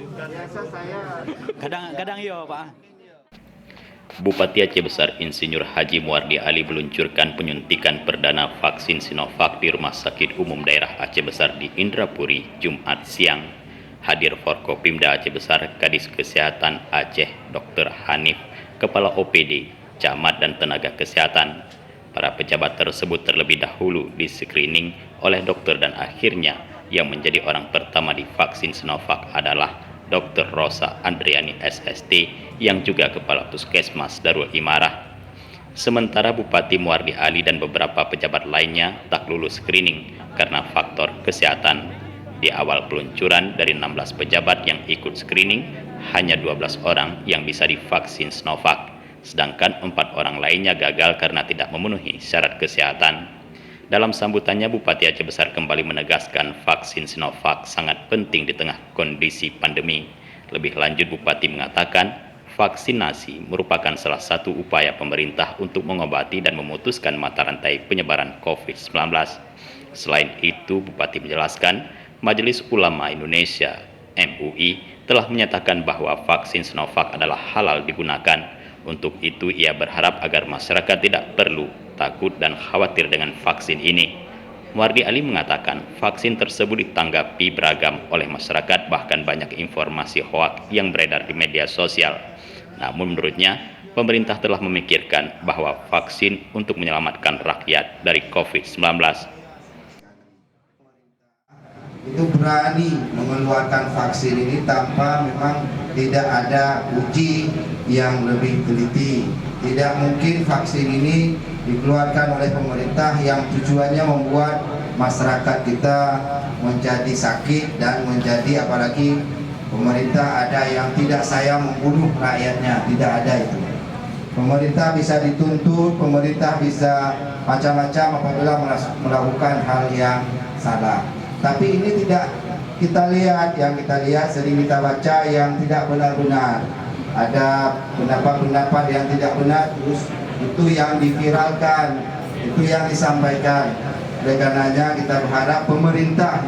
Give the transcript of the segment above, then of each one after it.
Biasa saya Kadang-kadang iya Pak. Bupati Aceh Besar Insinyur Haji Muardi Ali meluncurkan penyuntikan perdana vaksin Sinovac di Rumah Sakit Umum Daerah Aceh Besar di Indrapuri, Jumat siang. Hadir Forkopimda Aceh Besar, Kadis Kesehatan Aceh, Dr. Hanif, Kepala OPD, camat dan tenaga kesehatan. Para pejabat tersebut terlebih dahulu di-screening oleh dokter dan akhirnya yang menjadi orang pertama divaksin Sinovac adalah Dr. Rosa Andriani SST yang juga Kepala Puskesmas Darul Imarah. Sementara Bupati Muardi Ali dan beberapa pejabat lainnya tak lulus screening karena faktor kesehatan. Di awal peluncuran dari 16 pejabat yang ikut screening, hanya 12 orang yang bisa divaksin Sinovac, sedangkan 4 orang lainnya gagal karena tidak memenuhi syarat kesehatan. Dalam sambutannya, Bupati Aceh Besar kembali menegaskan vaksin Sinovac sangat penting di tengah kondisi pandemi. Lebih lanjut, Bupati mengatakan vaksinasi merupakan salah satu upaya pemerintah untuk mengobati dan memutuskan mata rantai penyebaran COVID-19. Selain itu, Bupati menjelaskan Majelis Ulama Indonesia (MUI) telah menyatakan bahwa vaksin Sinovac adalah halal digunakan. Untuk itu, ia berharap agar masyarakat tidak perlu takut dan khawatir dengan vaksin ini. Muardi Ali mengatakan vaksin tersebut ditanggapi beragam oleh masyarakat, bahkan banyak informasi hoaks yang beredar di media sosial. Namun menurutnya, pemerintah telah memikirkan bahwa vaksin untuk menyelamatkan rakyat dari COVID-19. itu berani mengeluarkan vaksin ini tanpa memang tidak ada uji yang lebih teliti. Tidak mungkin vaksin ini dikeluarkan oleh pemerintah yang tujuannya membuat masyarakat kita menjadi sakit dan menjadi, apalagi pemerintah ada yang tidak sayang membunuh rakyatnya, tidak ada itu. Pemerintah bisa dituntut, pemerintah bisa macam-macam apabila melakukan hal yang salah. Tapi ini tidak kita lihat, yang kita lihat sering kita baca yang tidak benar-benar. Ada pendapat-pendapat yang tidak benar, terus itu yang diviralkan, itu yang disampaikan. Oleh karenanya kita berharap pemerintah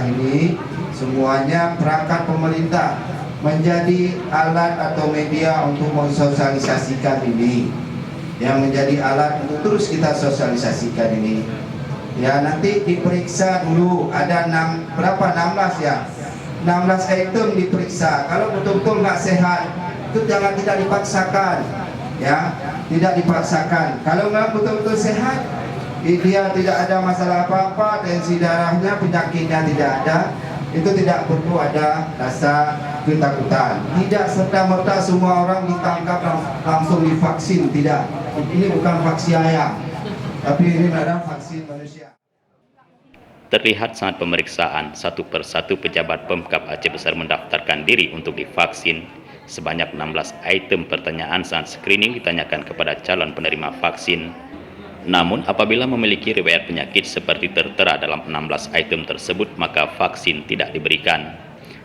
ini semuanya perangkat pemerintah menjadi alat atau media untuk mensosialisasikan ini, yang menjadi alat untuk terus kita sosialisasikan ini. Ya, nanti diperiksa dulu, ada 16 ya, 16 item diperiksa. Kalau betul-betul nggak sehat, itu jangan, tidak dipaksakan, ya, tidak dipaksakan. Kalau memang betul-betul sehat, dia tidak ada masalah apa-apa, tensi darahnya, penyakitnya tidak ada, itu tidak perlu ada rasa ketakutan. Tidak serta-merta semua orang ditangkap langsung divaksin, tidak. Ini bukan vaksin ayam, tapi ini adalah vaksin manusia. Terlihat saat pemeriksaan, satu persatu pejabat Pemkab Aceh Besar mendaftarkan diri untuk divaksin. Sebanyak 16 item pertanyaan saat screening ditanyakan kepada calon penerima vaksin. Namun apabila memiliki riwayat penyakit seperti tertera dalam 16 item tersebut, maka vaksin tidak diberikan.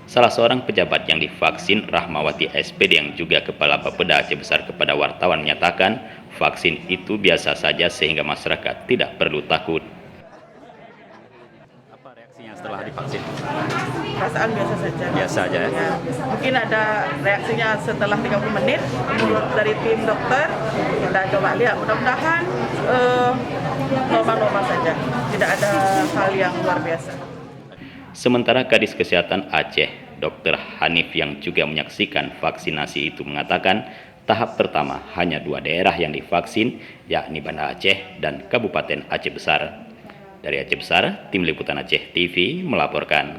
Salah seorang pejabat yang divaksin, Rahmawati SPD yang juga Kepala Bapeda Aceh Besar, kepada wartawan menyatakan vaksin itu biasa saja sehingga masyarakat tidak perlu takut. Apa reaksinya setelah divaksin? Perasaan biasa saja. Biasa aja ya? Ya, mungkin ada reaksinya setelah 30 menit menurut dari tim dokter. Kita coba lihat, mudah-mudahan normal-normal saja, tidak ada hal yang luar biasa. Sementara Kadis Kesehatan Aceh, Dr. Hanif yang juga menyaksikan vaksinasi itu mengatakan tahap pertama hanya 2 daerah yang divaksin, yakni Banda Aceh dan Kabupaten Aceh Besar. Dari Aceh Besar, Tim Liputan Aceh TV melaporkan.